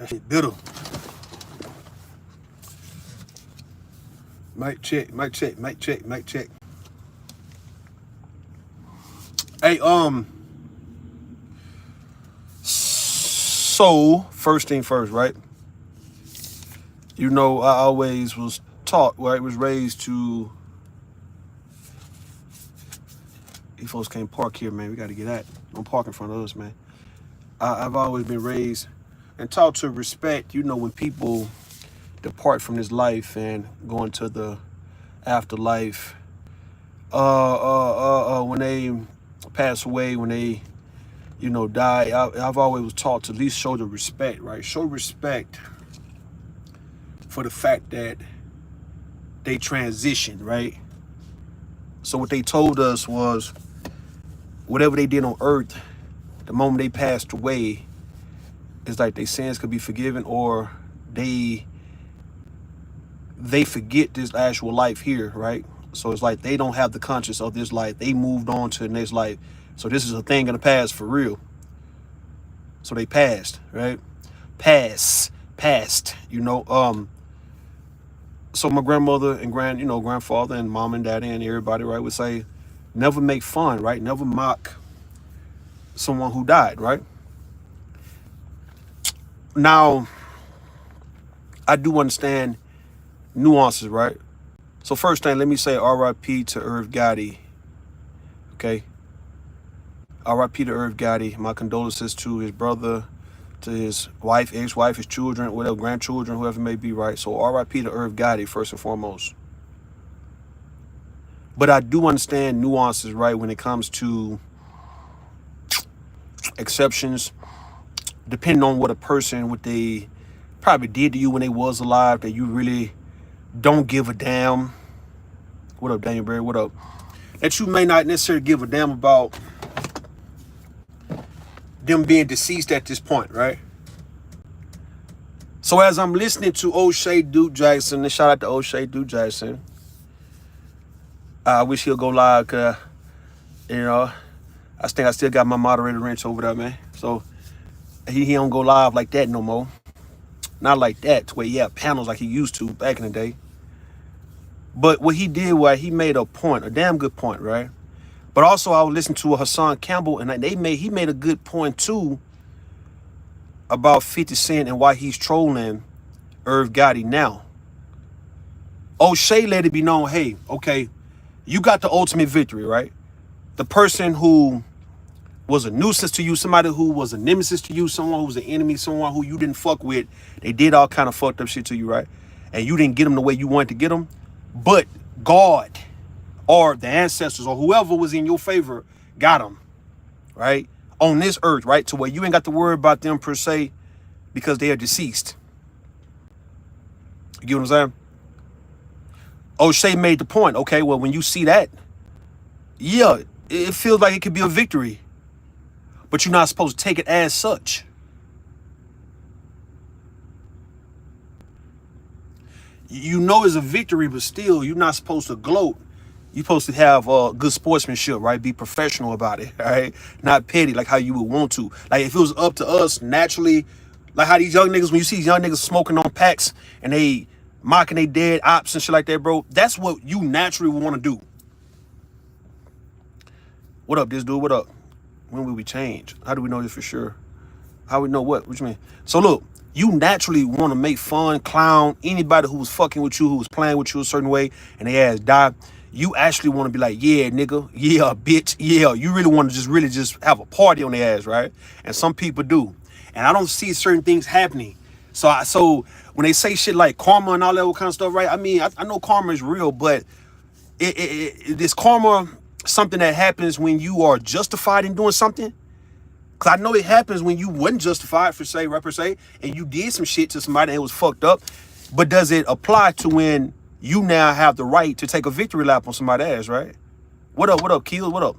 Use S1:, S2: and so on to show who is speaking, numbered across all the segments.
S1: That shit bitter. Mic check, mic check, mic check, mic check. Hey, so first thing first, right? You know, I always was taught, right? Was raised to. These folks can't park here, man. We got to get that. Don't park in front of us, man. I've always been raised and taught to respect, you know, when people depart from this life and go into the afterlife. When they pass away, when they, you know, die, I've always was taught to at least show the respect, right? Show respect for the fact that they transitioned, right? So what they told us was whatever they did on earth, the moment they passed away, it's like their sins could be forgiven, or they forget this actual life here, right? So it's like they don't have the conscience of this life. They moved on to the next life. So this is a thing in the past for real. So they passed, right? Passed, you know. So my grandmother and grandfather and mom and daddy and everybody, right, would say, never make fun, right? Never mock someone who died, right? Now, I do understand nuances, right? So first thing, let me say R.I.P. to Irv Gotti, okay? R.I.P. to Irv Gotti. My condolences to his brother, to his wife, ex-wife, his children, whatever, grandchildren, whoever it may be, right? So R.I.P. to Irv Gotti, first and foremost. But I do understand nuances, right, when it comes to exceptions, depending on what a person, what they probably did to you when they was alive, that you really don't give a damn. What up, Daniel Berry? What up? That you may not necessarily give a damn about them being deceased at this point, right? So as I'm listening to O'Shea Duke Jackson, and shout out to O'Shea Duke Jackson, I wish he'll go live, cause you know, I think I still got my moderator wrench over there, man. So he don't go live like that no more. Not like that, to where he had panels like he used to back in the day. But what he did was he made a point, a damn good point, right? But also I was listening to Hassan Campbell, and he made a good point too about 50 Cent and why he's trolling Irv Gotti now. O'Shea let it be known, hey, okay, you got the ultimate victory, right? The person who was a nuisance to you, somebody who was a nemesis to you, someone who was an enemy, someone who you didn't fuck with, they did all kind of fucked up shit to you, right? And you didn't get them the way you wanted to get them. But God or the ancestors or whoever was in your favor got them, right? On this earth, right? To where you ain't got to worry about them per se because they are deceased. You get what I'm saying? O'Shea made the point, okay, well, when you see that, yeah, it feels like it could be a victory, but you're not supposed to take it as such. You know it's a victory, but still, you're not supposed to gloat. You're supposed to have good sportsmanship, right? Be professional about it, right? Not petty, like how you would want to. Like if it was up to us, naturally, like how these young niggas, when you see young niggas smoking on packs and they mocking they dead ops and shit like that, bro, that's what you naturally would want to do. What up, this dude? What up? When will we change? How do we know this for sure? How we know what? What you mean? So look, you naturally want to make fun, clown anybody who was fucking with you, who was playing with you a certain way, and they ass die. You actually want to be like, yeah, nigga, yeah, bitch, yeah. You really want to really just have a party on their ass, right? And some people do. And I don't see certain things happening. So when they say shit like karma and all that kind of stuff, right? I mean, I know karma is real, but is karma something that happens when you are justified in doing something? Because I know it happens when you wasn't justified per se, and you did some shit to somebody and it was fucked up. But does it apply to when you now have the right to take a victory lap on somebody's ass, right? What up, Keel? What up?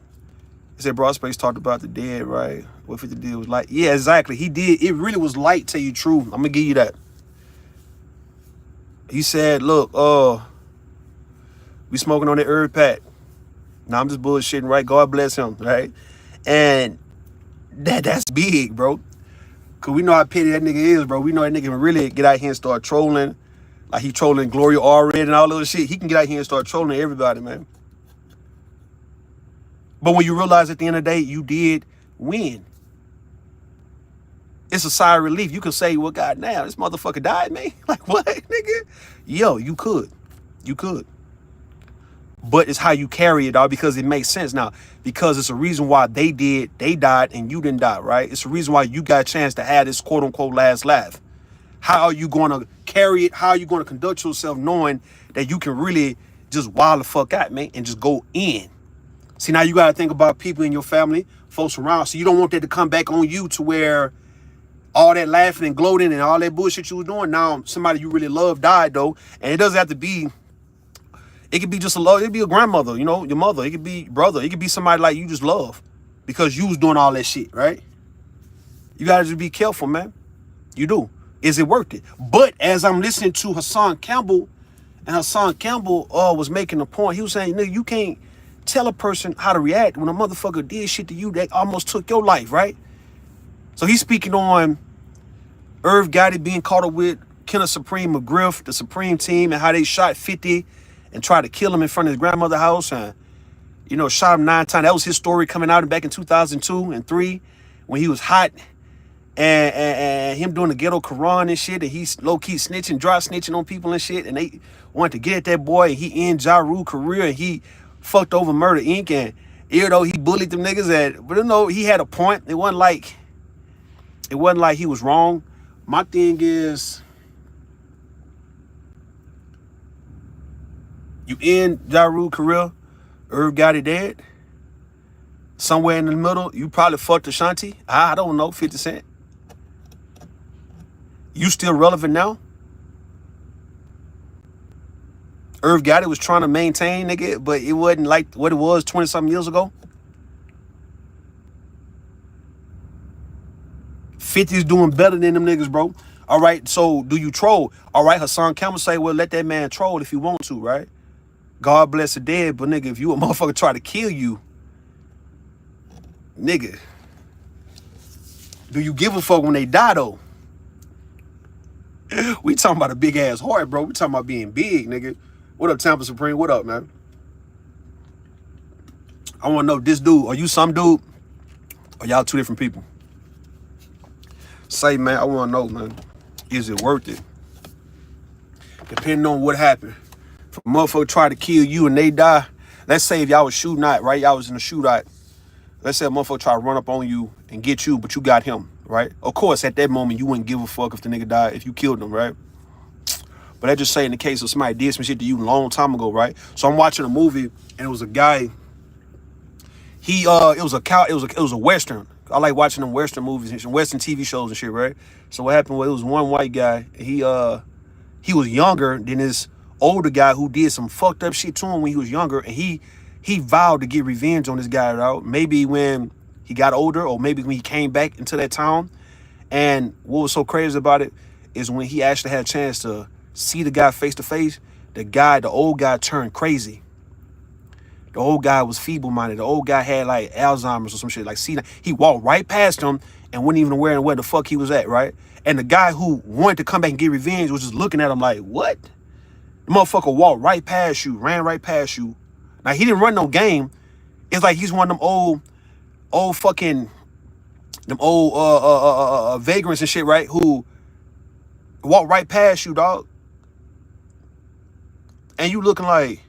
S1: He said Broad Space talked about the dead, right? What 50 did was light. Yeah, exactly. He did. It really was light, tell you the truth. I'm going to give you that. He said, look, we smoking on the herb pack. Now I'm just bullshitting, right? God bless him, right? And that's big, bro. Cause we know how petty that nigga is, bro. We know that nigga can really get out here and start trolling. Like he trolling Gloria Allred and all that shit. He can get out here and start trolling everybody, man. But when you realize at the end of the day, you did win. It's a sigh of relief. You can say, well, God damn, this motherfucker died, man. Like, what, nigga? Yo, you could. You could. But it's how you carry it, dog, because it makes sense now. Because it's a reason why they died, and you didn't die, right? It's a reason why you got a chance to have this quote-unquote last laugh. How are you going to carry it? How are you going to conduct yourself knowing that you can really just wild the fuck out, man, and just go in? See, now you got to think about people in your family, folks around. So you don't want that to come back on you to where all that laughing and gloating and all that bullshit you was doing, now somebody you really love died, though. And it doesn't have to be, it could be just it could be a grandmother, you know, your mother. It could be brother. It could be somebody like you just love because you was doing all that shit, right? You got to just be careful, man. You do. Is it worth it? But as I'm listening to Hassan Campbell, and Hassan Campbell was making a point, he was saying, nigga, you can't tell a person how to react when a motherfucker did shit to you that almost took your life, right? So he's speaking on Irv Gotti being caught up with Kenneth Supreme McGriff, the Supreme team, and how they shot 50 and tried to kill him in front of his grandmother's house, and, you know, shot him 9 times. That was his story coming out back in 2002 and 3 when he was hot, and him doing the ghetto Quran and shit, and he's low-key snitching, dry snitching on people and shit, and they wanted to get at that boy, and he ended Ja Rule's career, and he fucked over Murder Inc., and even though he bullied them niggas, but you know, he had a point. It wasn't like he was wrong. My thing is, you end Ja Rule's career, Irv Gotti dead. Somewhere in the middle, you probably fucked Ashanti. I don't know, 50 Cent. You still relevant now? Irv Gotti was trying to maintain, nigga, but it wasn't like what it was 20-something years ago. 50's doing better than them niggas, bro. All right, so do you troll? All right, Hassan Campbell say, well, let that man troll if you want to, right? God bless the dead, but nigga, if you a motherfucker try to kill you, nigga, do you give a fuck when they die, though? We talking about a big-ass heart, bro. We talking about being big, nigga. What up, Tampa Supreme? What up, man? I want to know, this dude, are you some dude? Or y'all two different people? Say, man, I want to know, man, is it worth it? Depending on what happened. If a motherfucker try to kill you and they die, let's say if y'all was shooting out, right? Y'all was in a shootout. Let's say a motherfucker try to run up on you and get you, but you got him, right? Of course, at that moment, you wouldn't give a fuck if the nigga died, if you killed him, right? But I just say in the case of somebody did some shit to you a long time ago, right? So I'm watching a movie and it was a guy. It was a Western. I like watching them Western movies and Western TV shows and shit, right? So what happened was it was one white guy. He was younger than this older guy who did some fucked up shit to him when he was younger, and he vowed to get revenge on this guy, out. Maybe when he got older, or maybe when he came back into that town. And what was so crazy about it is when he actually had a chance to see the guy face to face, the old guy turned crazy. The old guy was feeble-minded. The old guy had like Alzheimer's or some shit. Like, see, he walked right past him and wasn't even aware of where the fuck he was at, right? And the guy who wanted to come back and get revenge was just looking at him like, what? The motherfucker walked right past you, ran right past you. Now, he didn't run no game. It's like he's one of them old vagrants and shit, right? Who walked right past you, dog. And you looking like,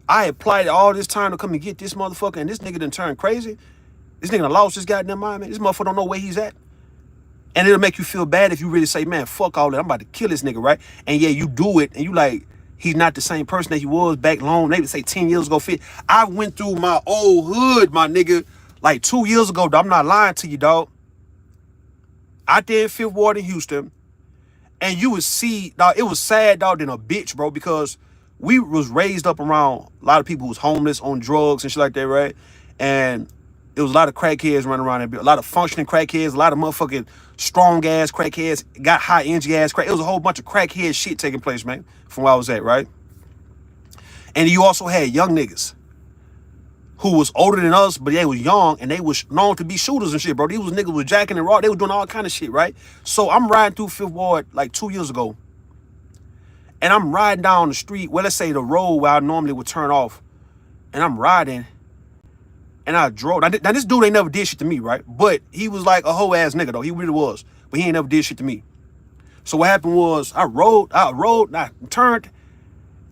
S1: I applied all this time to come and get this motherfucker, and this nigga done turned crazy. This nigga done lost his goddamn mind, man. This motherfucker don't know where he's at. And it'll make you feel bad if you really say, man, fuck all that. I'm about to kill this nigga, right? And yeah, you do it, and you like, he's not the same person that he was back long, maybe say 10 years ago. I went through my old hood, my nigga, like 2 years ago, dog. I'm not lying to you, dog. Out there in Fifth Ward in Houston, and you would see, dog, it was sad, dog, than a bitch, bro, because we was raised up around a lot of people who was homeless, on drugs and shit like that, right? And it was a lot of crackheads running around there, a lot of functioning crackheads, a lot of motherfucking strong-ass crackheads, got high-energy-ass crack. It was a whole bunch of crackhead shit taking place, man, from where I was at, right? And you also had young niggas. who was older than us, but they was young and they was known to be shooters and shit, bro. These was niggas was jacking and raw. They was doing all kind of shit, right? So I'm riding through Fifth Ward like 2 years ago. And I'm riding down the street, well, let's say the road where I normally would turn off. And I'm riding. And I drove. Now this dude ain't never did shit to me, right? But he was like a hoe ass nigga though. He really was. But he ain't never did shit to me. So what happened was I rode, and I turned.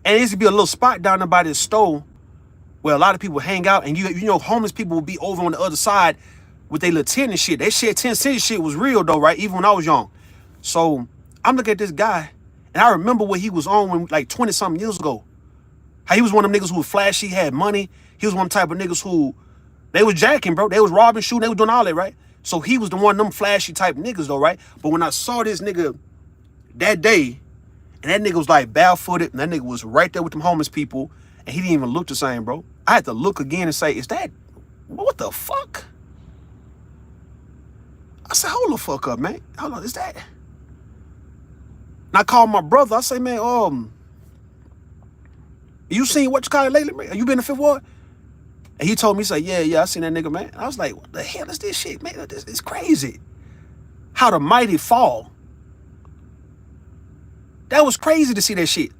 S1: And it used to be a little spot down there by this store where a lot of people hang out, and you know, homeless people would be over on the other side with their little tent and shit. That shit, 10-cent shit was real though, right? Even when I was young. So I'm looking at this guy, and I remember what he was on when like 20-something years ago. How he was one of them niggas who was flashy, had money. He was one type of niggas who, they was jacking, bro. They was robbing, shooting, they was doing all that, right? So he was the one of them flashy type niggas though, right? But when I saw this nigga that day, and that nigga was like barefooted, and that nigga was right there with them homeless people, and he didn't even look the same, bro. I had to look again and say, is that, what the fuck? I said, hold the fuck up, man. Hold on, is that? And I called my brother. I say, man, you seen what you call it lately, man? You been to Fifth Ward? And he told me, he said, yeah, I seen that nigga, man. And I was like, what the hell is this shit, man? This is crazy. How the mighty fall. That was crazy to see that shit.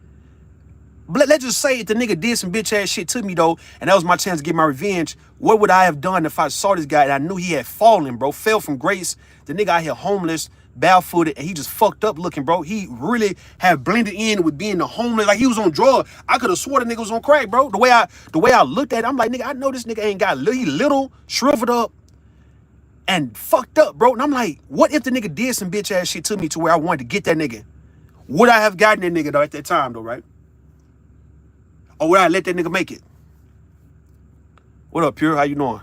S1: But let's just say if the nigga did some bitch ass shit to me though, and that was my chance to get my revenge, what would I have done if I saw this guy and I knew he had fallen, bro? Fell from grace. The nigga out here homeless, barefooted, and he just fucked up looking, bro. He really had blended in with being the homeless. Like he was on drugs. I could have swore the nigga was on crack, bro. The way I looked at it, I'm like, nigga, I know this nigga ain't got little, shriveled up, and fucked up, bro. And I'm like, what if the nigga did some bitch ass shit to me to where I wanted to get that nigga? Would I have gotten that nigga though at that time though, right? Or would I let that nigga make it? What up, Pure? How you doing?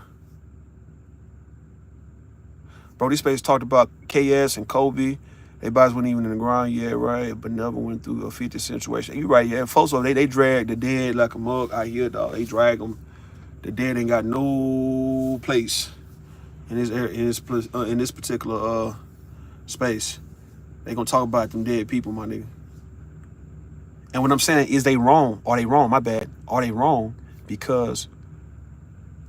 S1: Bro, this space talked about KS and Kobe. They bodies weren't even in the ground yet, right? But never went through a 50 situation. You right, yeah. Folks, they drag the dead like a mug out here, dog. They drag them. The dead ain't got no place in this particular space. They gonna talk about them dead people, my nigga. And what I'm saying is they wrong. Are they wrong? My bad. Are they wrong? Because,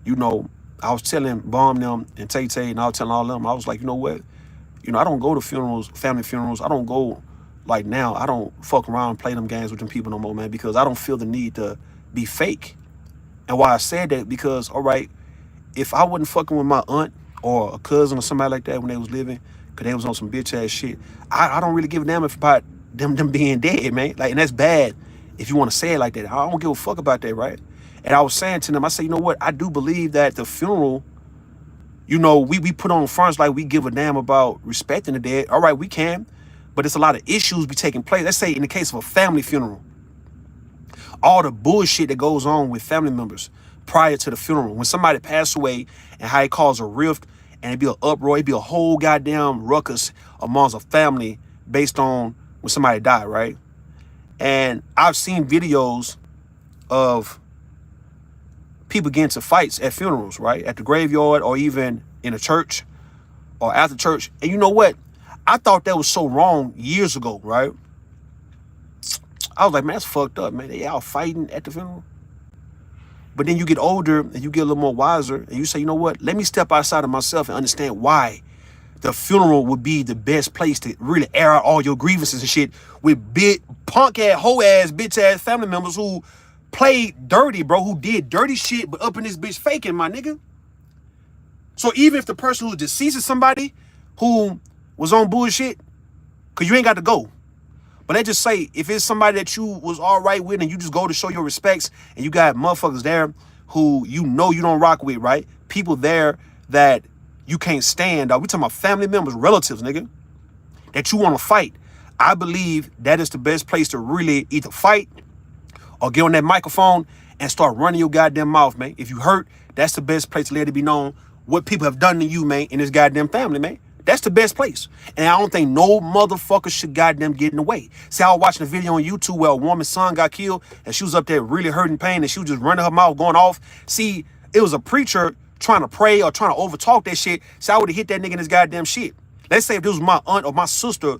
S1: you know, I was telling Bomb them and Tay and I was telling all of them, I was like, you know what? You know, I don't go to funerals, family funerals. I don't go like now. I don't fuck around and play them games with them people no more, man, because I don't feel the need to be fake. And why I said that, because, all right, if I wasn't fucking with my aunt or a cousin or somebody like that when they was living, because they was on some bitch ass shit, I don't really give a damn about them being dead, man. Like, and that's bad if you want to say it like that. I don't give a fuck about that, right? And I was saying to them, I say, you know what? I do believe that the funeral, you know, we put on fronts like we give a damn about respecting the dead. All right, we can, but it's a lot of issues be taking place. Let's say in the case of a family funeral, all the bullshit that goes on with family members prior to the funeral. When somebody passed away and how it caused a rift and it'd be an uproar, it'd be a whole goddamn ruckus amongst a family based on when somebody died, right? And I've seen videos of people getting into fights at funerals, right? At the graveyard or even in a church or after church. And you know what? I thought that was so wrong years ago, right? I was like, man, that's fucked up, man. They out fighting at the funeral. But then you get older and you get a little more wiser and you say, you know what? Let me step outside of myself and understand why the funeral would be the best place to really air out all your grievances and shit with big punk ass, hoe ass, bitch ass family members who played dirty, bro, who did dirty shit, but up in this bitch faking, my nigga. So even if the person who deceased is somebody who was on bullshit, because you ain't got to go. But let's just say if it's somebody that you was all right with and you just go to show your respects and you got motherfuckers there who you know you don't rock with, right? People there that you can't stand, dog. We talking about family members, relatives, nigga, that you want to fight. I believe that is the best place to really either fight or get on that microphone and start running your goddamn mouth, man. If you hurt, that's the best place to let it be known what people have done to you, man, in this goddamn family, man. That's the best place. And I don't think no motherfucker should goddamn get in the way. See, I was watching a video on YouTube where a woman's son got killed and she was up there really hurting pain and she was just running her mouth, going off. See, it was a preacher trying to pray or trying to overtalk that shit. So I would have hit that nigga in his goddamn shit. Let's say if this was my aunt or my sister,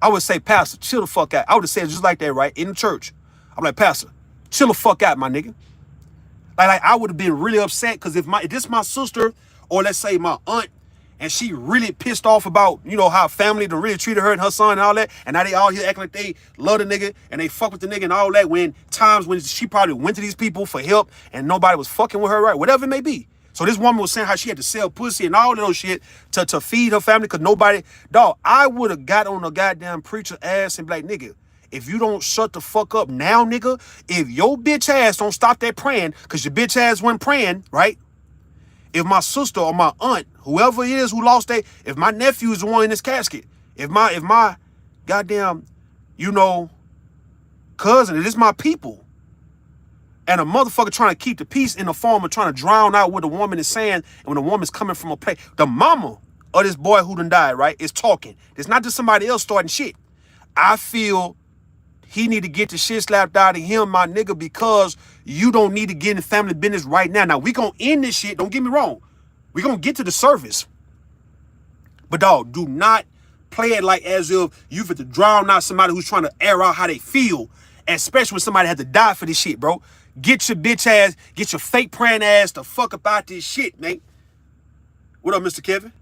S1: I would say, Pastor, chill the fuck out. I would have said it just like that, right? In the church. I'm like, Pastor, chill the fuck out, my nigga. Like I would have been really upset because if this my sister, or let's say my aunt, and she really pissed off about, you know, how family done really treated her and her son and all that, and now they all here acting like they love the nigga and they fuck with the nigga and all that, when times when she probably went to these people for help and nobody was fucking with her, right? Whatever it may be. So this woman was saying how she had to sell pussy and all of those shit to feed her family because nobody, dog, I would have got on a goddamn preacher ass and be like, nigga, if you don't shut the fuck up now, nigga, if your bitch ass don't stop that praying, because your bitch ass wasn't praying, right? If my sister or my aunt, whoever it is who lost if my nephew is the one in this casket, if my goddamn, you know, cousin, it is my people, and a motherfucker trying to keep the peace in the form of trying to drown out what the woman is saying, and when the woman's coming from a place, the mama of this boy who done died, right, is talking. It's not just somebody else starting shit. I feel he need to get the shit slapped out of him, my nigga, because you don't need to get in family business right now. Now, we gonna end this shit. Don't get me wrong. We gonna get to the surface. But, dog, do not play it like as if you have to drown out somebody who's trying to air out how they feel, especially when somebody had to die for this shit, bro. Get your bitch ass, get your fake praying ass the fuck about this shit, man. What up, Mr. Kevin?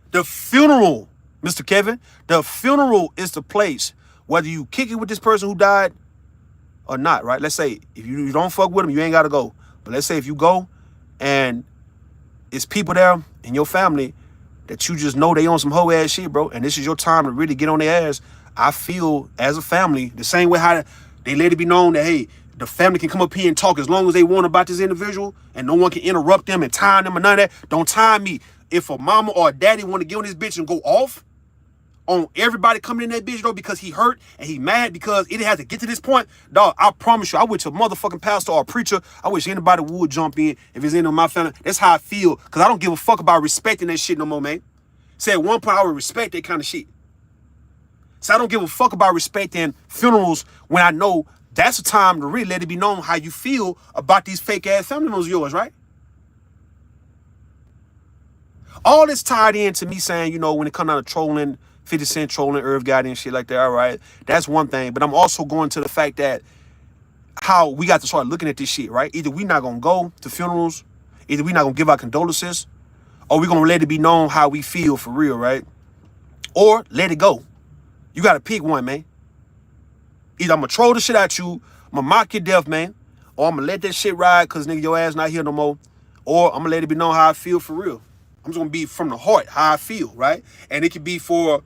S1: The funeral, Mr. Kevin, the funeral is the place, whether you kick it with this person who died or not, right? Let's say if you don't fuck with them, you ain't got to go. But let's say if you go and it's people there in your family that you just know they on some hoe ass shit, bro, and this is your time to really get on their ass, I feel as a family, the same way how they let it be known that, hey, the family can come up here and talk as long as they want about this individual and no one can interrupt them and time them or none of that. Don't time me. If a mama or a daddy want to get on this bitch and go off on everybody coming in that bitch, though, because he hurt and he mad because it had to get to this point, dog, I promise you, I wish a motherfucking pastor or a preacher, I wish anybody would jump in if it's in my family. That's how I feel, because I don't give a fuck about respecting that shit no more, man. Say at one point I would respect that kind of shit. So I don't give a fuck about respecting funerals when I know that's the time to really let it be known how you feel about these fake ass family members of yours, right? All this tied into me saying, you know, when it comes out of trolling, 50 Cent trolling, Irv Gotti and shit like that, all right, that's one thing. But I'm also going to the fact that how we got to start looking at this shit, right? Either we not going to go to funerals, either we not going to give our condolences, or we going to let it be known how we feel for real, right? Or let it go. You got to pick one, man. Either I'm going to troll the shit at you, I'm going to mock your death, man, or I'm going to let that shit ride because, nigga, your ass not here no more, or I'm going to let it be known how I feel for real. I'm just going to be from the heart, how I feel, right? And it could be for,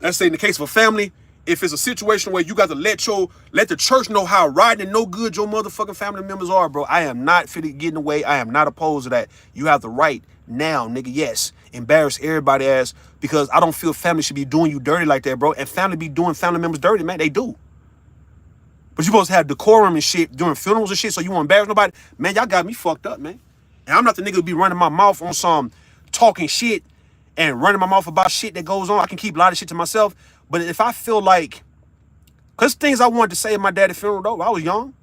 S1: let's say in the case of a family, if it's a situation where you got to let the church know how riding and no good your motherfucking family members are, bro. I am not fit to get in the way. I am not opposed to that. You have the right now, nigga, yes. Embarrass everybody ass, because I don't feel family should be doing you dirty like that, bro. And family be doing family members dirty, man. They do. But you supposed to have decorum and shit during funerals and shit, so you won't embarrass nobody. Man, y'all got me fucked up, man. And I'm not the nigga who be running my mouth on some talking shit and running my mouth about shit that goes on. I can keep a lot of shit to myself. But if I feel like, because things I wanted to say at my daddy's funeral, though, I was young.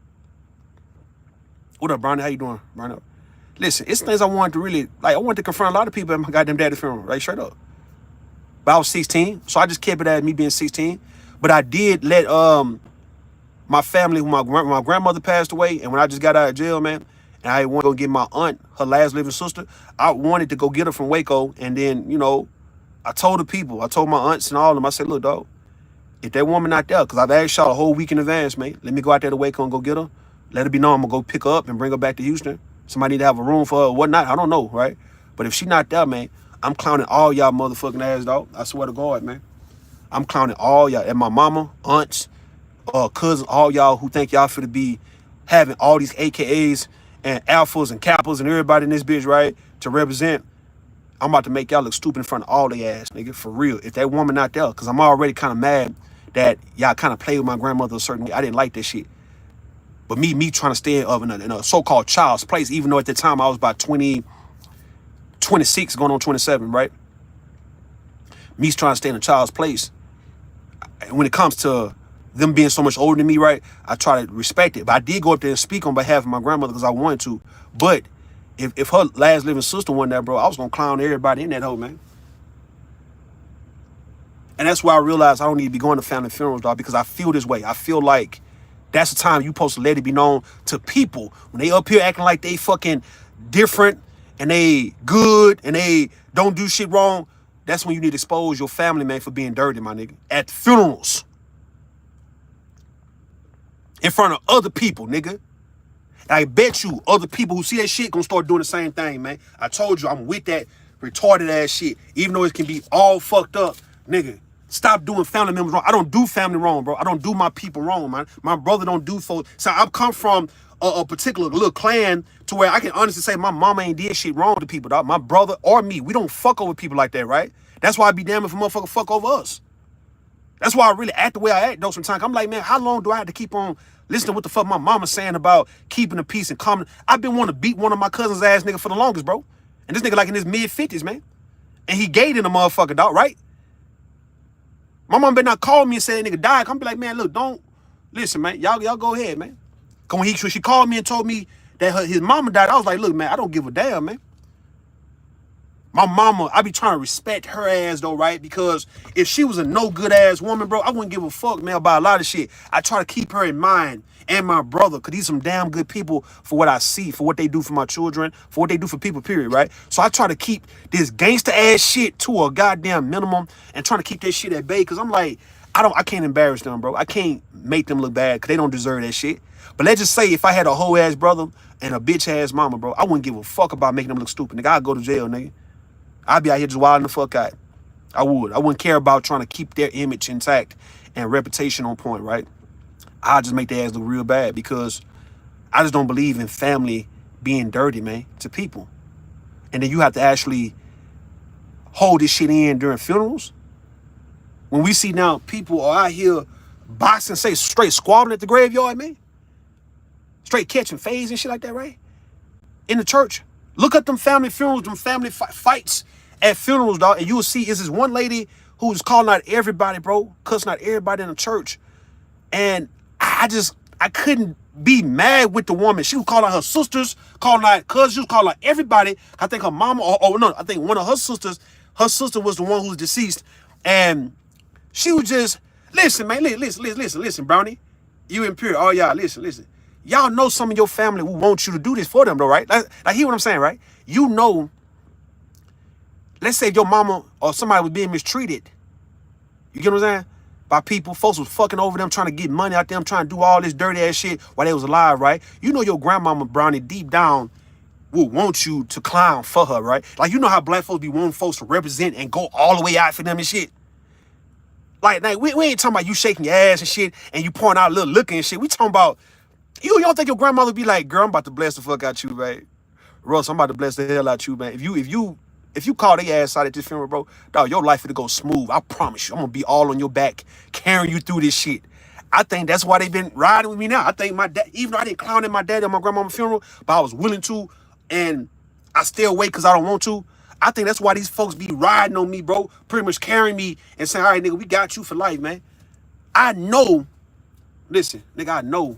S1: What up, Brownie? How you doing, Brownie? Listen, it's things I wanted to really, like, I wanted to confront a lot of people at my goddamn daddy's funeral, right? Straight up. But I was 16, so I just kept it as me being 16. But I did let my family, when my grandmother passed away, and when I just got out of jail, man, and I wanted to go get my aunt, her last living sister, I wanted to go get her from Waco. And then, you know, I told the people, I told my aunts and all of them, I said, look, dog, if that woman not there, because I've asked y'all a whole week in advance, man, let me go out there to Waco and go get her. Let her be known I'm going to go pick her up and bring her back to Houston. Somebody need to have a room for her or whatnot. I don't know, right? But if she not there, man, I'm clowning all y'all motherfucking ass, dog. I swear to God, man. I'm clowning all y'all. And my mama, aunts, cousins, all y'all who think y'all finna be having all these AKAs and alphas and kappas and everybody in this bitch, right, to represent. I'm about to make y'all look stupid in front of all they ass, nigga, for real. If that woman not there, because I'm already kind of mad that y'all kind of played with my grandmother a certain way. I didn't like that shit. But me trying to stay in a so-called child's place, even though at the time I was about 26 going on 27, right? Me trying to stay in a child's place. When it comes to them being so much older than me, right, I try to respect it. But I did go up there and speak on behalf of my grandmother because I wanted to. But if her last living sister wasn't there, bro, I was going to clown everybody in that hole, man. And that's why I realized I don't need to be going to family funerals, dog, because I feel this way. I feel like That's the time you supposed to let it be known to people. When they up here acting like they fucking different and they good and they don't do shit wrong, that's when you need to expose your family, man, for being dirty, my nigga. At funerals. In front of other people, nigga. I bet you other people who see that shit gonna start doing the same thing, man. I told you I'm with that retarded ass shit. Even though it can be all fucked up, nigga. Stop doing family members wrong. I don't do family wrong, bro. I don't do my people wrong, man. My brother don't do folks. So I've come from a particular little clan to where I can honestly say my mama ain't did shit wrong to people, dog. My brother or me. We don't fuck over people like that, right? That's why I be damned if a motherfucker fuck over us. That's why I really act the way I act, though, sometimes. I'm like, man, how long do I have to keep on listening to what the fuck my mama's saying about keeping the peace and calm? I've been wanting to beat one of my cousin's ass nigga for the longest, bro. And this nigga like in his mid-50s, man. And he gay in the motherfucker, dog, right? My mom better not call me and say that nigga died. I'm be like, man, look, don't listen, man. Y'all go ahead, man. Cause when she called me and told me that his mama died, I was like, look, man, I don't give a damn, man. My mama, I be trying to respect her ass though, right? Because if she was a no good ass woman, bro, I wouldn't give a fuck, man, about a lot of shit. I try to keep her in mind and my brother, cause these some damn good people for what I see, for what they do for my children, for what they do for people, period, right? So I try to keep this gangster ass shit to a goddamn minimum and trying to keep that shit at bay. Cause I'm like, I can't embarrass them, bro. I can't make them look bad cause they don't deserve that shit. But let's just say if I had a whole ass brother and a bitch ass mama, bro, I wouldn't give a fuck about making them look stupid. Nigga, I'd go to jail, nigga. I'd be out here just wilding the fuck out. I wouldn't care about trying to keep their image intact and reputation on point, right? I'll just make their ass look real bad because I just don't believe in family being dirty, man, to people. And then you have to actually hold this shit in during funerals. When we see now people are out here boxing, say straight squabbling at the graveyard, man. Straight catching fades and shit like that, right? In the church. Look at them family funerals, them family fights at funerals, dog. And you will see is this one lady who's calling out everybody, bro. Cussing out everybody in the church. And I couldn't be mad with the woman. She was calling out her sisters, calling out cousins, she was calling out everybody. I think her mama, I think one of her sisters, her sister was the one who was deceased. And she was just, listen, man, listen, Brownie. You impure. Oh, y'all, listen. Y'all know some of your family who want you to do this for them, though, right? Like, hear what I'm saying, right? You know, let's say if your mama or somebody was being mistreated, you get what I'm saying? By people, folks was fucking over them, trying to get money out them, trying to do all this dirty ass shit while they was alive, right? You know your grandmama, Brownie, deep down will want you to clown for her, right? Like, you know how black folks be wanting folks to represent and go all the way out for them and shit? Like we ain't talking about you shaking your ass and shit and you pouring out a little liquor and shit. We talking about, you don't think your grandmother be like, girl, I'm about to bless the fuck out you, man. Russ, I'm about to bless the hell out you, man. If you call their ass out at this funeral, bro, dog, your life will go smooth. I promise you. I'm gonna be all on your back, carrying you through this shit. I think that's why they've been riding with me now. I think my dad, even though I didn't clown at my daddy on my grandmama's funeral, but I was willing to, and I still wait because I don't want to. I think that's why these folks be riding on me, bro, pretty much carrying me and saying, all right, nigga, we got you for life, man. I know, listen, nigga,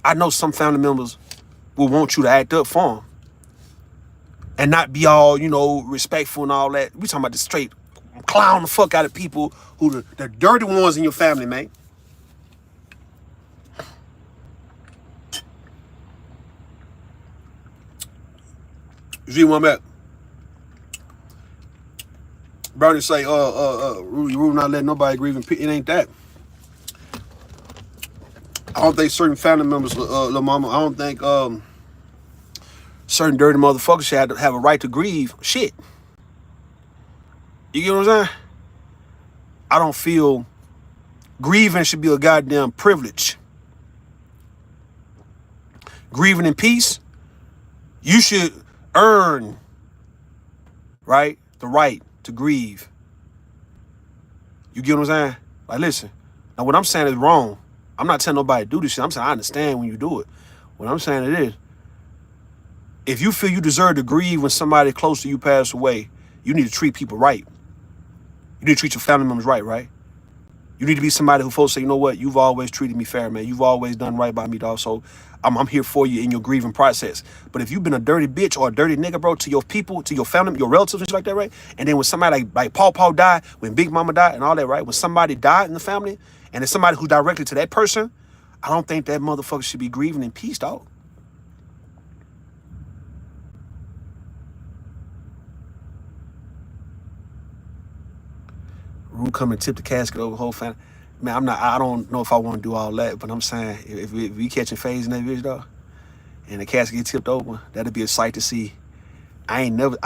S1: I know some family members will want you to act up for them and not be all, respectful and all that. We talking about the straight clown the fuck out of people who the dirty ones in your family, man. You see where I'm at? Brownie say, rule not letting nobody grieve in peace. It ain't that. I don't think certain family members, Lil Mama, I don't think certain dirty motherfuckers should have a right to grieve. Shit. You get what I'm saying? I don't feel grieving should be a goddamn privilege. Grieving in peace, you should earn, right, the right to grieve. You get what I'm saying? Like, listen, now what I'm saying is wrong. I'm not telling nobody to do this shit. I'm saying I understand when you do it. What I'm saying it is, if you feel you deserve to grieve when somebody close to you pass away, you need to treat people right. You need to treat your family members right? You need to be somebody who folks say, you know what, you've always treated me fair, man. You've always done right by me, dog. So I'm here for you in your grieving process. But if you've been a dirty bitch or a dirty nigga, bro, to your people, to your family, your relatives and shit like that, right? And then when somebody like Paul died, when Big Mama died and all that, right? When somebody died in the family and it's somebody who directly to that person, I don't think that motherfucker should be grieving in peace, dog. Rue come and tip the casket over the whole family. Man, I don't know if I want to do all that, but I'm saying if we catching phase in that bitch, dog, and the casket get tipped over, that'd be a sight to see. I ain't never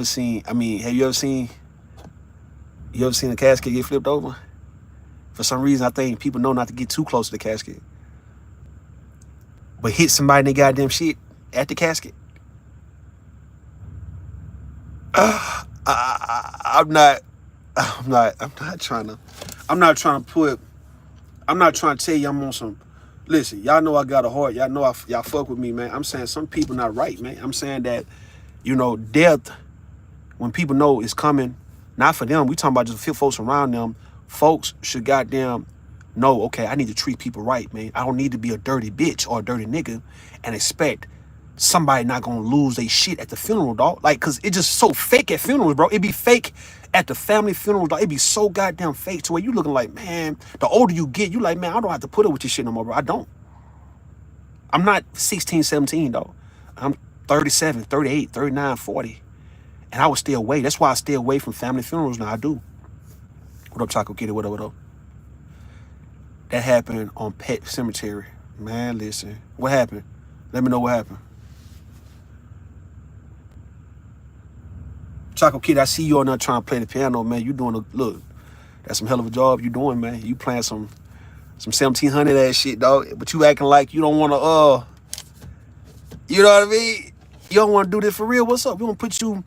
S1: seen, have you ever seen a casket get flipped over? For some reason, I think people know not to get too close to the casket. But hit somebody in their goddamn shit at the casket. I'm not trying to tell you I'm on some. Listen, y'all know I got a heart. Y'all know y'all fuck with me, man. I'm saying some people not right, man. I'm saying that, death, when people know it's coming, not for them. We talking about just folks around them. Folks should goddamn know, okay, I need to treat people right, man. I don't need to be a dirty bitch or a dirty nigga and expect somebody not gonna lose their shit at the funeral, dog. Like, cause it's just so fake at funerals, bro. It be fake at the family funeral, dog. It be so goddamn fake to where you looking like, man, the older you get, you like, man, I don't have to put up with this shit no more, bro. I don't. I'm not 16, 17, dog. I'm 37, 38, 39, 40. And I would stay away. That's why I stay away from family funerals now. I do. What up, Choco Kitty? What up? That happened on Pet Cemetery. Man, listen. What happened? Let me know what happened. Choco Kid, I see you on there trying to play the piano, man. You doing look, that's some hell of a job you doing, man. You playing some 1700 ass shit, dog. But you acting like you don't want to, you know what I mean? You don't want to do this for real. What's up? We gonna put you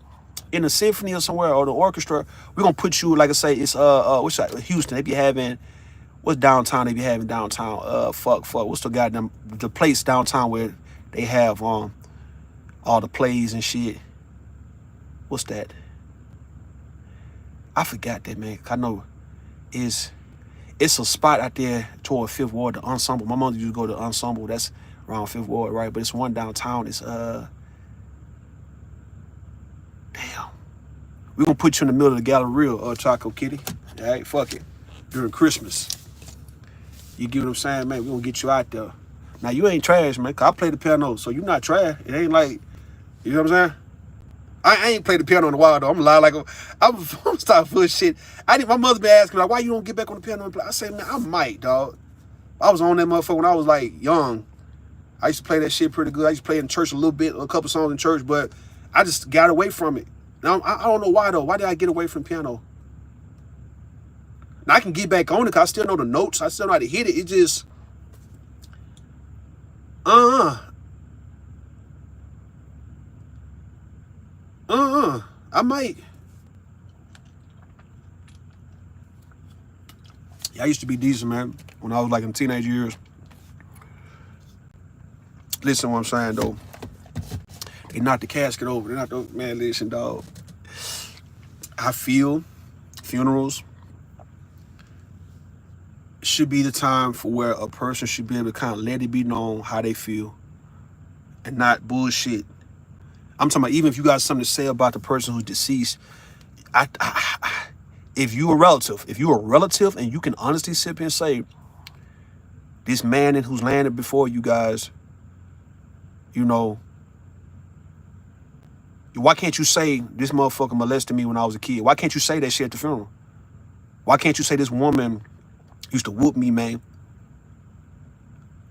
S1: in a symphony or somewhere or the orchestra. We're gonna put you, like I say, it's what's that? Houston. They be having, what's downtown? They be having downtown. What's the goddamn the place downtown where they have all the plays and shit? What's that? I forgot that, man. I know it's a spot out there toward Fifth Ward, the Ensemble. My mother used to go to the Ensemble. That's around Fifth Ward, right? But it's one downtown. It's damn. We're gonna put you in the middle of the Galleria, Choco Kitty. All right, fuck it. During Christmas. You get what I'm saying, man? We're gonna get you out there. Now you ain't trash, man, cause I play the piano, so you not trash. It ain't like, you know what I'm saying? I ain't played the piano in a while though. I'm lying like I'm starting full of shit. My mother been asking me like, why you don't get back on the piano and play? I said, man, I might, dog. I was on that motherfucker when I was like young. I used to play that shit pretty good. I used to play in church a little bit, a couple songs in church, but I just got away from it. Now I don't know why though. Why did I get away from piano? Now I can get back on it because I still know the notes. I still know how to hit it. It just I might. Yeah, I used to be decent, man, when I was like in teenage years. Listen to what I'm saying, though. They knocked the casket over. They knocked the, man, listen, dog. I feel funerals should be the time for where a person should be able to kind of let it be known how they feel and not bullshit. I'm talking about even if you got something to say about the person who's deceased, if you're a relative and you can honestly sit here and say, this man who's landed before you guys, you know, why can't you say this motherfucker molested me when I was a kid? Why can't you say that shit at the funeral? Why can't you say this woman used to whoop me, man,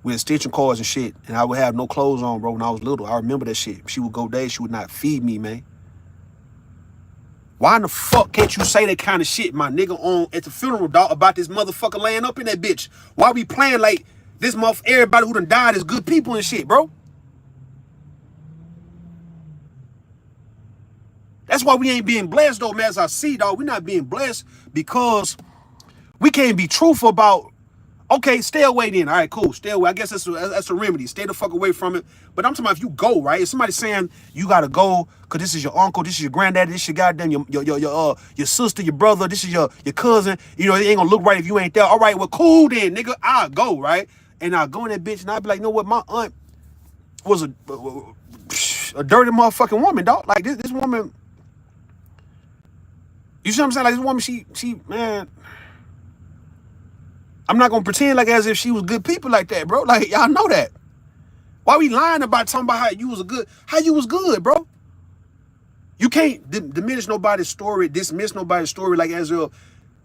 S1: with extension cords and shit, and I would have no clothes on, bro, when I was little. I remember that shit. She would go days, she would not feed me, man. Why in the fuck can't you say that kind of shit, my nigga, on at the funeral, dog, about this motherfucker laying up in that bitch? Why we playing like this everybody who done died is good people and shit, bro? That's why we ain't being blessed, though, man, as I see, dog. We not being blessed because we can't be truthful about Okay, stay away then. All right, cool. Stay away. I guess that's a remedy. Stay the fuck away from it. But I'm talking about if you go, right? If somebody's saying you gotta go because this is your uncle, this is your granddaddy, this is your goddamn your sister, your brother, this is your cousin. You know, it ain't gonna look right if you ain't there. All right, well, cool then, nigga. I'll go, right? And I'll go in that bitch and I'll be like, you know what? My aunt was a dirty motherfucking woman, dog. Like this woman. You see what I'm saying? Like this woman, she man. I'm not gonna pretend like as if she was good people like that, bro. Like y'all know that. Why we lying about talking about how you was good, bro? You can't diminish nobody's story, dismiss nobody's story like as your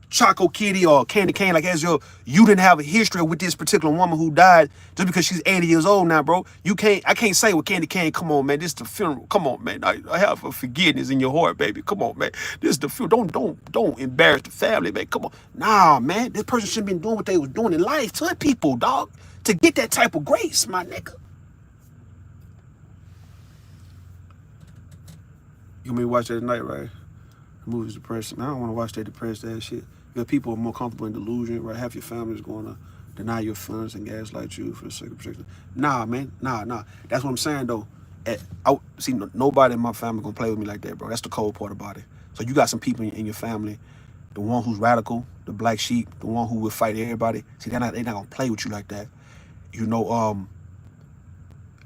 S1: Choco Kitty or Candy Cane, like as your you didn't have a history with this particular woman who died just because she's 80 years old now, bro. I can't say with Candy Cane, come on, man, this is the funeral. Come on, man. I have a forgiveness in your heart, baby. Come on, man. This is the funeral. Don't embarrass the family, man. Come on. Nah, man. This person shouldn't been doing what they was doing in life to people, dog. To get that type of grace, my nigga. You want me to watch that tonight, right? The movie's depressing. I don't want to watch that depressed ass shit. Because people are more comfortable in delusion, right? Half your family is going to deny your feelings and gaslight you for the sake of protection. Nah, man. Nah. That's what I'm saying, though. See, nobody in my family going to play with me like that, bro. That's the cold part about it. So you got some people in your family, the one who's radical, the black sheep, the one who will fight everybody. See, they're not going to play with you like that. You know,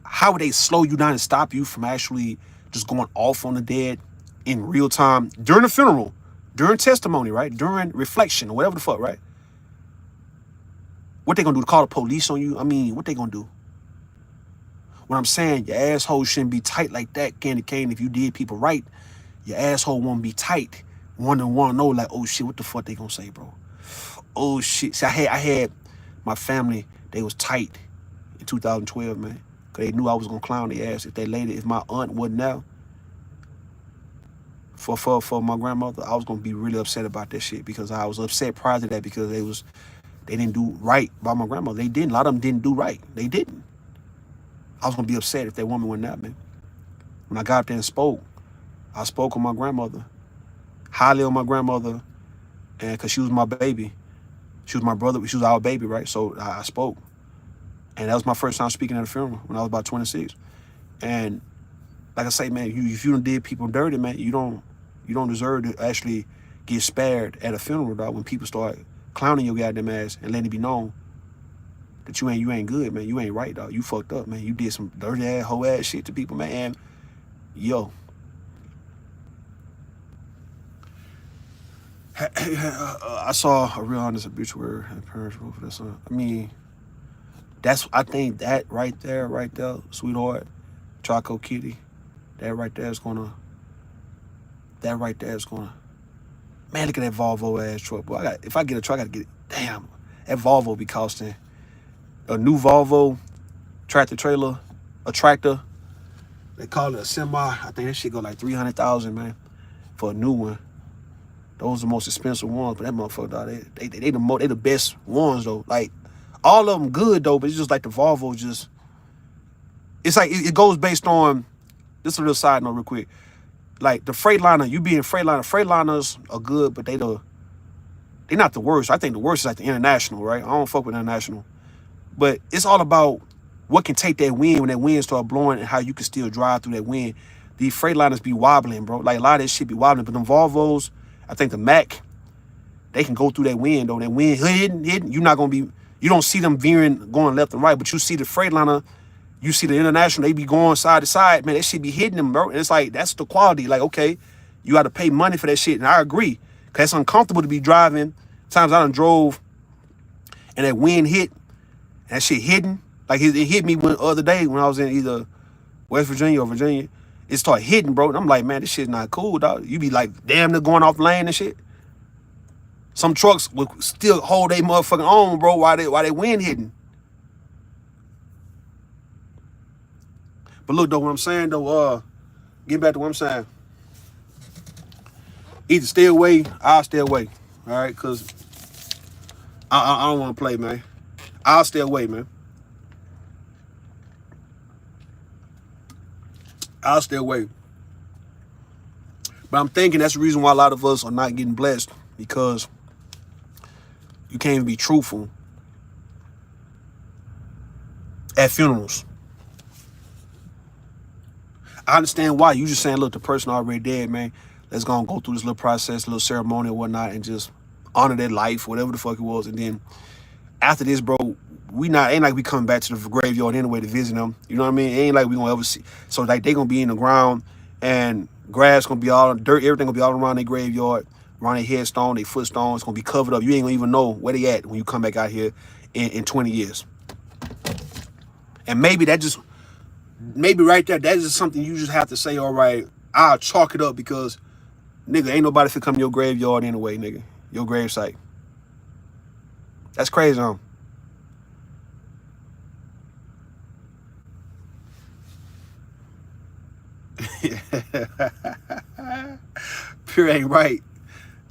S1: how would they slow you down and stop you from actually just going off on the dead in real time during the funeral? During testimony, right? During reflection or whatever the fuck, right? What they gonna do? To call the police on you? I mean, what they gonna do? What I'm saying, your asshole shouldn't be tight like that, Candy Cane. If you did people right, your asshole won't be tight. One know, like, oh shit, what the fuck they gonna say, bro? Oh shit. See, I had my family, they was tight in 2012, man. Cause they knew I was gonna clown their ass if my aunt wasn't there. For my grandmother, I was gonna be really upset about that shit because I was upset prior to that because they didn't do right by my grandmother. They didn't. A lot of them didn't do right. They didn't. I was gonna be upset if that woman wasn't there, man. When I got up there and spoke, I spoke on my grandmother, highly on my grandmother, and because she was my baby, she was my brother, she was our baby, right? So I spoke, and that was my first time speaking at a funeral when I was about 26. And like I say, man, if you done did people dirty, man, you don't deserve to actually get spared at a funeral, dog. When people start clowning your goddamn ass and letting it be known that you ain't good, man. You ain't right, dog. You fucked up, man. You did some dirty ass, hoe ass shit to people, man. And yo, I saw a real honest obituary and parents wrote for that son. I mean, I think that right there, sweetheart, Choco Kitty, that right there is gonna. Man, look at that Volvo ass truck, boy. If I get a truck, I gotta get it. Damn, that Volvo be costing a new Volvo tractor trailer, a tractor. They call it a semi. I think that shit go like $300,000, man, for a new one. Those are the most expensive ones, but that motherfucker, dog, they the best ones though. Like all of them good though, but it's just like the Volvo it's like it goes based on. This is a real side note, real quick. Like the Freightliner, you being Freightliner, Freightliners are good, but they're not the worst. I think the worst is like the International, right? I don't fuck with International. But it's all about what can take that wind when that wind start blowing and how you can still drive through that wind. These Freightliners be wobbling, bro. Like a lot of that shit be wobbling. But them Volvos, I think the Mac, they can go through that wind though. That wind hidden. You don't see them veering, going left and right, but you see the Freightliner, you see the International, they be going side to side, man. That shit be hitting them, bro. And it's like, that's the quality. Like, okay, you got to pay money for that shit. And I agree, because it's uncomfortable to be driving. Times I done drove and that wind hit, and that shit hitting. Like, it hit me the other day when I was in either West Virginia or Virginia. It started hitting, bro. And I'm like, man, this shit's not cool, dog. You be like, damn, they're going off lane and shit. Some trucks would still hold their motherfucking own, bro, while they wind hitting. But look, though, what I'm saying, though, get back to what I'm saying. Either stay away, I'll stay away. All right? Because I don't want to play, man. I'll stay away, man. I'll stay away. But I'm thinking that's the reason why a lot of us are not getting blessed, because you can't even be truthful at funerals. I understand why. You just saying, look, the person already dead, man. Let's go through this little process, little ceremony and whatnot, and just honor their life, whatever the fuck it was. And then after this, bro, ain't like we coming back to the graveyard anyway to visit them. You know what I mean? It ain't like we gonna ever see. So like they gonna be in the ground and grass gonna be all dirt, everything gonna be all around their graveyard, around their headstone, their footstone. It's gonna be covered up. You ain't gonna even know where they at when you come back out here in 20 years. And maybe right there, that is just something you just have to say, all right, I'll chalk it up because, nigga, ain't nobody fit come to your graveyard anyway, nigga. Your gravesite. That's crazy, huh? Pure ain't right.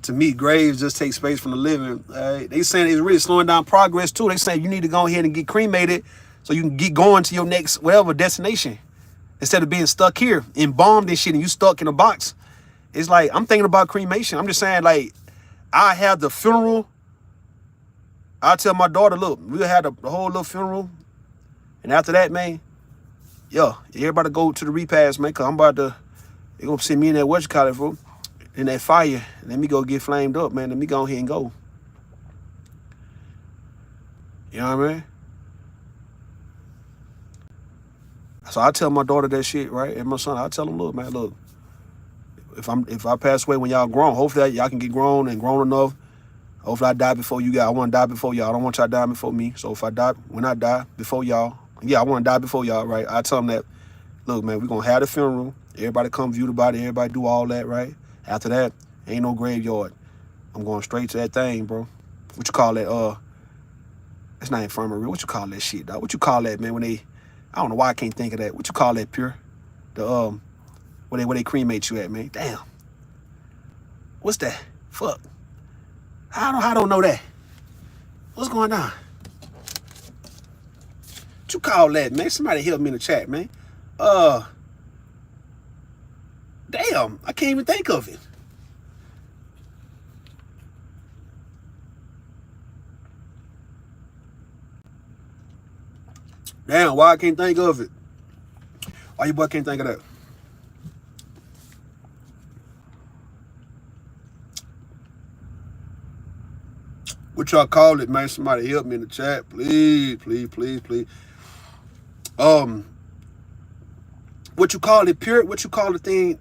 S1: To me, graves just take space from the living. They saying it's really slowing down progress too. They saying you need to go ahead and get cremated so you can get going to your next whatever destination instead of being stuck here, embalmed and shit, and you stuck in a box. It's like I'm thinking about cremation. I'm just saying, like, I have the funeral. I tell my daughter, look, we'll have the whole little funeral, and after that, man, yo, everybody go to the repast, man, because they gonna send me in that fool, in that fire. Let me go get flamed up, man. Let me go ahead and go. You know what I mean? So I tell my daughter that shit, right? And my son, I tell him, look, man, look, if I pass away when y'all grown, hopefully y'all can get grown and grown enough. Hopefully I die before you guys. I want to die before y'all. I don't want y'all dying before me. So if I die, when I die before y'all, I want to die before y'all, right? I tell them that, look, man, we're going to have the funeral. Everybody come view the body. Everybody do all that, right? After that, ain't no graveyard. I'm going straight to that thing, bro. What you call that? It's not infirmary. What you call that shit, dog? What you call that, man, when they, I don't know why I can't think of that. What you call that, Pure? The, where they cremate you at, man? Damn. What's that? Fuck. I don't know that. What's going on? What you call that, man? Somebody help me in the chat, man. Damn, I can't even think of it. Damn, why I can't think of it? Why your boy can't think of that? What y'all call it, man? Somebody help me in the chat, please, please, please, please. What you call it, Pure? What you call the thing?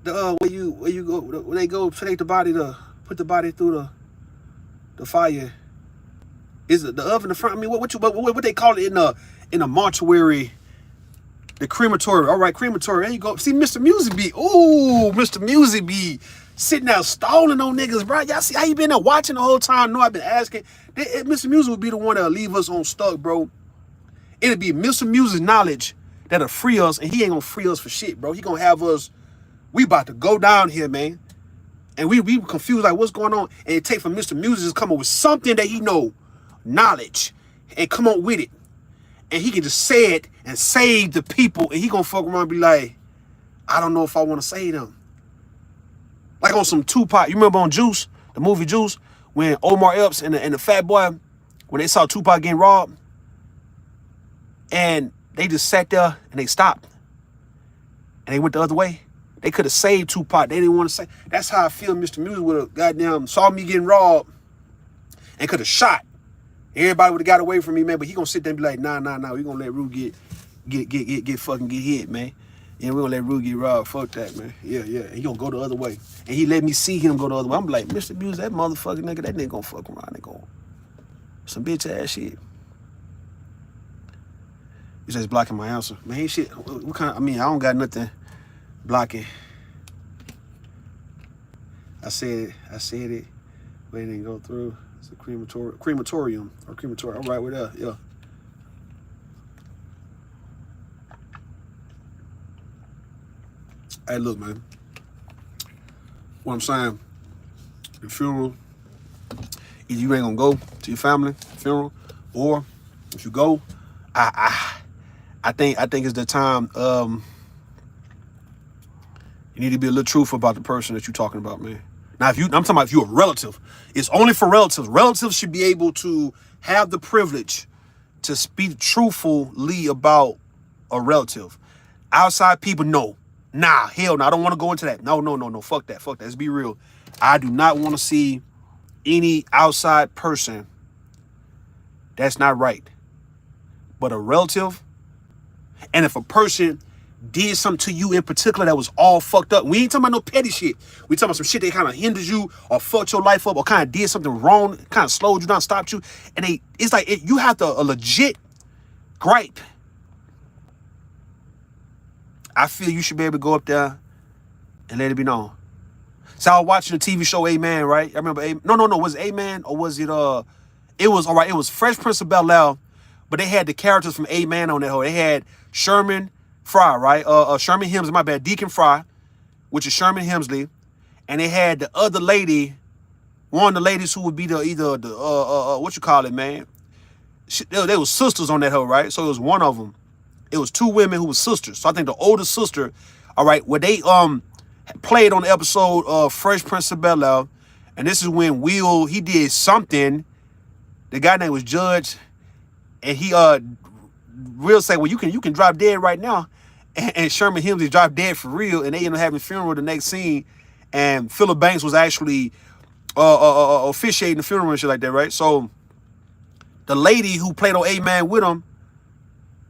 S1: The where you go when they go take the body to put the body through the fire. Is it the oven in front of me? What they call it in a mortuary? The crematory. All right, crematory. There you go. See, Mr. Music be. Ooh, Mr. Music be sitting out stalling on niggas, bro. Y'all see how you been there watching the whole time? No, I've been asking. Mr. Music would be the one that'll leave us on stuck, bro. It'll be Mr. Music's knowledge that'll free us, and he ain't gonna free us for shit, bro. He gonna have us. We about to go down here, man. And we confused, like, what's going on? And it take for Mr. Music to come up with something that he know, knowledge, and come on with it. And he can just say it and save the people, and he gonna fuck around and be like, I don't know if I want to save them. Like on some Tupac. You remember on Juice, the movie Juice, when Omar Epps and the fat boy, when they saw Tupac getting robbed, and they just sat there and they stopped. And they went the other way. They could have saved Tupac. They didn't want to say. That's how I feel Mr. Music would have goddamn saw me getting robbed and could have shot. Everybody would have got away from me, man. But he gonna sit there and be like, nah. We gonna let Rue get hit, man. Yeah, we gonna let Rue get robbed. Fuck that, man. Yeah. He gonna go the other way. And he let me see him go the other way. I'm like, Mr. Music, that motherfucking nigga, that nigga gonna fuck around. They gonna some bitch ass shit. You just blocking my answer. Man, ain't shit. What kind of, I don't got nothing blocking. I said it. But it didn't go through. It's a crematorium. All right, we're there. Yeah. Hey, look, man. What I'm saying, the funeral, either you ain't gonna go to your family funeral, or if you go, I think it's the time. You need to be a little truthful about the person that you're talking about, man. Now, I'm talking about if you're a relative. It's only for relatives. Relatives should be able to have the privilege to speak truthfully about a relative. Outside people, no. Nah, hell no. I don't want to go into that. No. Fuck that. Let's be real. I do not want to see any outside person. That's not right. But a relative, and if a person did something to you in particular that was all fucked up, we ain't talking about no petty shit. We talking about some shit that kind of hinders you or fucked your life up or kind of did something wrong, kind of slowed you down, stopped you. And it's like you have to a legit gripe. I feel you should be able to go up there and let it be known. So I was watching the TV show A-Man, right? I remember No, was it A-Man or was it it was all right, it was Fresh Prince of Bel-Air, but they had the characters from A-Man on that whole. They had Sherman Fry, right? Sherman Hemsley, my bad, Deacon Fry, which is Sherman Hemsley, and they had the other lady, one of the ladies who would be what you call it, man? They were sisters on that hoe, right? So it was one of them. It was two women who were sisters. So I think the older sister, all right, where they played on the episode of Fresh Prince of Bel-Air, and this is when Will, he did something. The guy name was Judge, and he Will say, well, you can drop dead right now, and Sherman Hemsley dropped dead for real, and they ended up having a funeral the next scene, and Philip Banks was actually officiating the funeral and shit like that, right? So the lady who played on A-Man with him,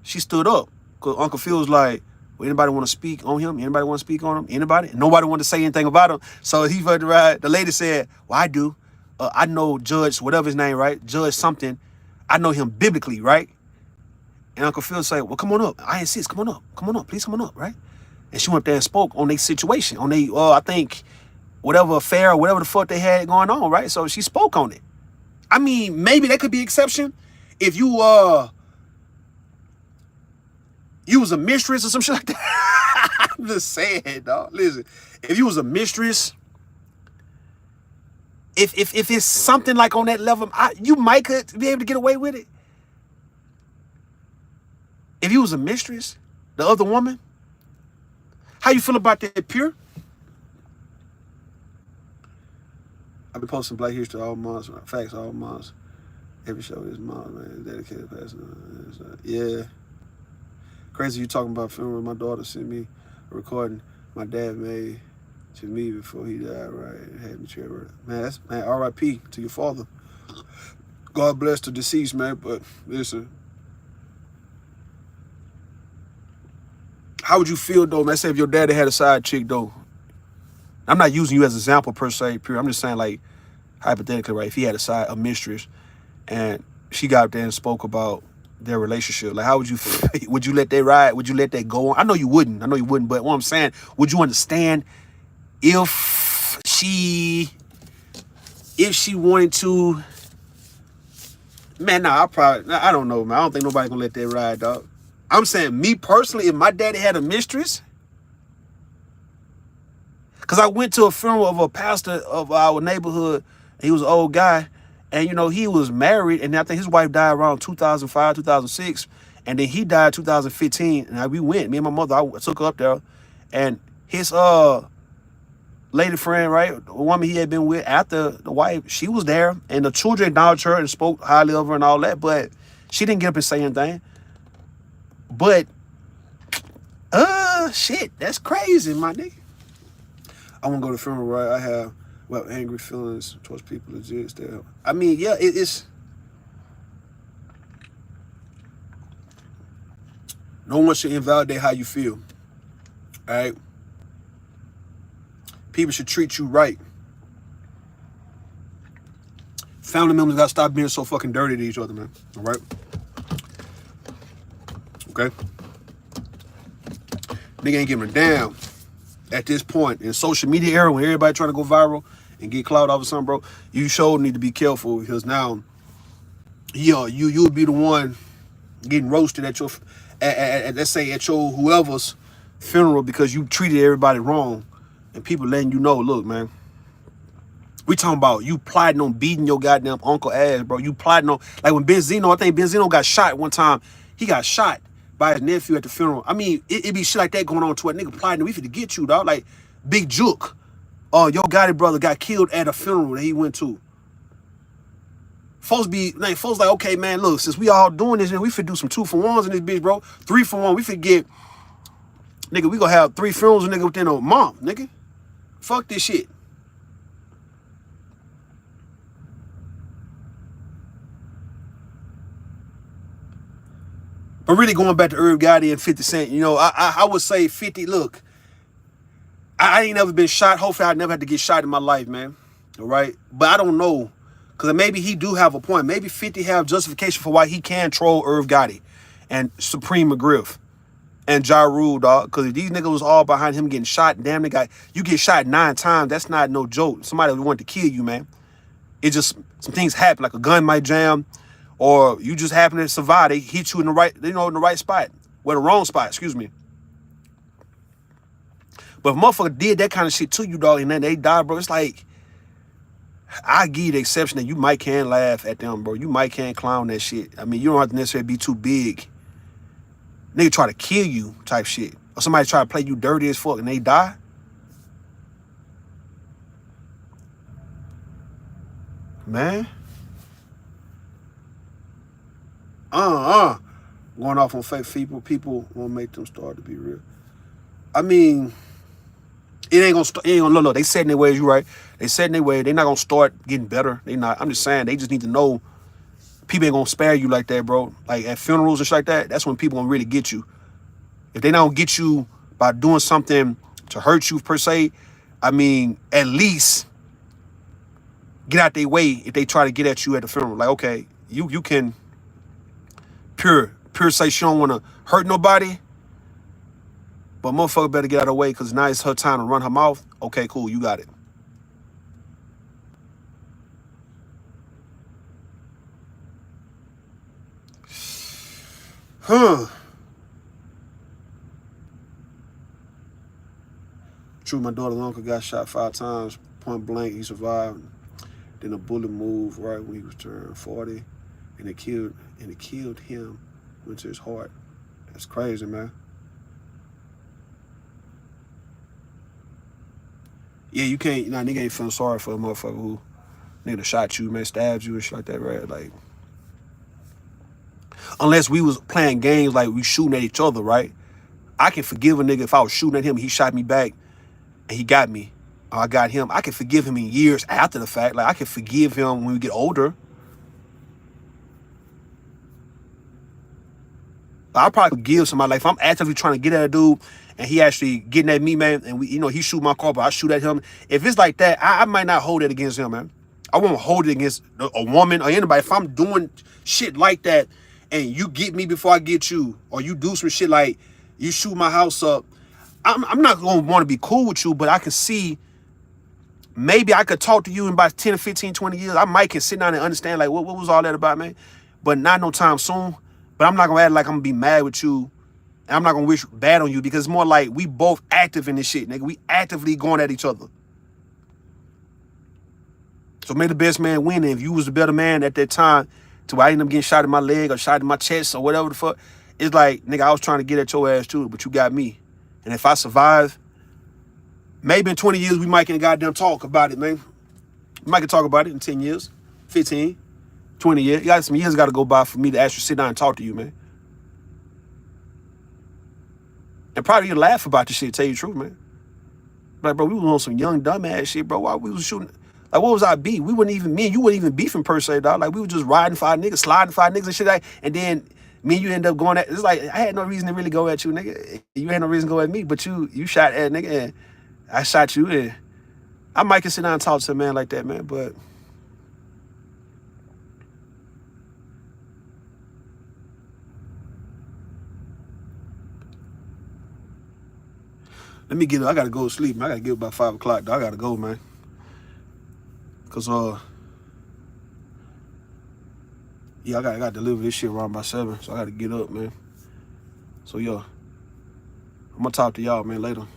S1: she stood up, because Uncle Phil was like, well, anybody want to speak on him? Anybody want to speak on him? Anybody? And nobody wanted to say anything about him. So he fucking right. The lady said, well, I do. I know Judge, whatever his name, right? Judge something. I know him biblically, right? And Uncle Phil said, well, come on up. I insist. Come on up. Please come on up, right? And she went up there and spoke on their situation, on their, I think, whatever affair or whatever the fuck they had going on, right? So she spoke on it. I mean, maybe that could be exception if you was a mistress or some shit like that. I'm just saying, dog. Listen, if you was a mistress, if it's something like on that level, you might could be able to get away with it. If you was a mistress, the other woman, how you feel about that, Pure? I've been posting Black History all months, facts all months. Every show is month, man. Dedicated person. Yeah. Crazy you talking about funeral. My daughter sent me a recording my dad made to me before he died, right? Had me chair. Man, R.I.P. to your father. God bless the deceased, man. But listen, how would you feel though, man? Say if your daddy had a side chick though. I'm not using you as an example per se, Pure. I'm just saying like hypothetically, right? If he had a mistress and she got up there and spoke about their relationship, like how would you would you let that ride? Would you let that go on? I know you wouldn't, but what I'm saying, would you understand if she wanted to? Man, nah, I don't know, man. I don't think nobody gonna let that ride, dog. I'm saying, me personally, if my daddy had a mistress, because I went to a funeral of a pastor of our neighborhood, and he was an old guy, and you know, he was married, and I think his wife died around 2005, 2006, and then he died 2015, and we went, me and my mother, I took her up there, and his lady friend, right, the woman he had been with after the wife, she was there, and the children acknowledged her and spoke highly of her and all that, but she didn't get up and say anything. But shit, that's crazy, my nigga. I want to go to the funeral, right? I have angry feelings towards people legit still. I mean, yeah, it's no one should invalidate how you feel. All right. People should treat you right. Family members gotta stop being so fucking dirty to each other, man. All right. Okay. Nigga ain't giving a damn at this point in social media era when everybody trying to go viral and get clout off of something, bro. You sure need to be careful because now, you'll be the one getting roasted at your, let's say at your whoever's funeral because you treated everybody wrong, and people letting you know, look, man, we talking about you plotting on beating your goddamn uncle ass, bro. You plotting on, like when Benzino, I think Benzino got shot one time. He got shot by his nephew at the funeral. I mean, it be shit like that going on to a nigga plotting. We finna get you, dog. Like Big Juke. Your Gotti brother got killed at a funeral that he went to. Folks like, okay, man, look, since we all doing this, and we finna do some 2-for-1s in this bitch, bro. 3-for-1. We finna get, nigga, we gonna have 3 funerals, nigga, within a month, nigga. Fuck this shit. But really going back to Irv Gotti and 50 Cent, you know, I would say 50, look, I ain't never been shot. Hopefully I never had to get shot in my life, man. All right? But I don't know. Because maybe he do have a point. Maybe 50 have justification for why he can troll Irv Gotti and Supreme McGriff and Ja Rule, dog. Because if these niggas was all behind him getting shot, damn, you get shot 9 times. That's not no joke. Somebody wanted to kill you, man. It just, some things happen. Like a gun might jam, or you just happen to survive. They hit you in the right, in the right spot. Well, the wrong spot, excuse me. But if a motherfucker did that kind of shit to you, dog, and then they die, bro, it's like, I give you the exception that you might can laugh at them, bro. You might can clown that shit. I mean, you don't have to necessarily be too big. Nigga try to kill you type shit. Or somebody try to play you dirty as fuck and they die. Man. Going off on fake people won't make them start to be real. I mean, it ain't gonna look. They set in their ways, you right. They set in their way. They not gonna start getting better. They not. I'm just saying, they just need to know people ain't gonna spare you like that, bro. Like at funerals and shit like that, that's when people gonna really get you. If they don't get you by doing something to hurt you per se, I mean, at least get out their way if they try to get at you at the funeral. Like, okay, you can pure say she don't want to hurt nobody, but motherfucker better get out of the way because now it's her time to run her mouth. Okay, cool, you got it. True, my daughter's uncle got shot 5 times, point blank. He survived. Then a bullet moved right when he was turned 40, and it killed him. Went to his heart. That's crazy, man. Yeah, you can't. Nigga ain't feeling sorry for a motherfucker who nigga shot you, man, stabbed you and shit like that, right? Like, unless we was playing games like we shooting at each other, right? I can forgive a nigga if I was shooting at him, he shot me back, and he got me, or I got him. I can forgive him in years after the fact. Like, I can forgive him when we get older. I'll probably forgive somebody. Like, if I'm actively trying to get at a dude and he actually getting at me, man, and we, he shoot my car, but I shoot at him. If it's like that, I might not hold it against him, man. I won't hold it against a woman or anybody. If I'm doing shit like that and you get me before I get you, or you do some shit like you shoot my house up, I'm not going to want to be cool with you, but I can see maybe I could talk to you in about 10 or 15, 20 years. I might can sit down and understand, like, what was all that about, man? But not no time soon. But I'm not going to act like I'm going to be mad with you. And I'm not going to wish bad on you, because it's more like we both active in this shit, nigga. We actively going at each other. So may the best man win. And if you was the better man at that time to where I ended up getting shot in my leg or shot in my chest or whatever the fuck, it's like, nigga, I was trying to get at your ass too, but you got me. And if I survive, maybe in 20 years we might can goddamn talk about it, man. We might can talk about it in 10 years, 15, 20 years. You got some years got to go by for me to actually sit down and talk to you, man. And probably you laugh about this shit, tell you the truth, man. Like, bro, we was on some young dumbass shit, bro. Why we was shooting? Like, what was our beef? We wouldn't even, me and you wouldn't even beefing per se, dog. Like, we were just riding for our niggas, sliding for our niggas and shit like, and then me and you end up going at, it's like, I had no reason to really go at you, nigga. You had no reason to go at me, but you shot at nigga, and I shot you, and I might can sit down and talk to a man like that, man, but let me get up. I gotta go to sleep, man. I gotta get up about 5 o'clock, dog. I gotta go, man. Cause yeah, I gotta deliver this shit around by 7, so I gotta get up, man. So yeah, I'm gonna talk to y'all, man, later.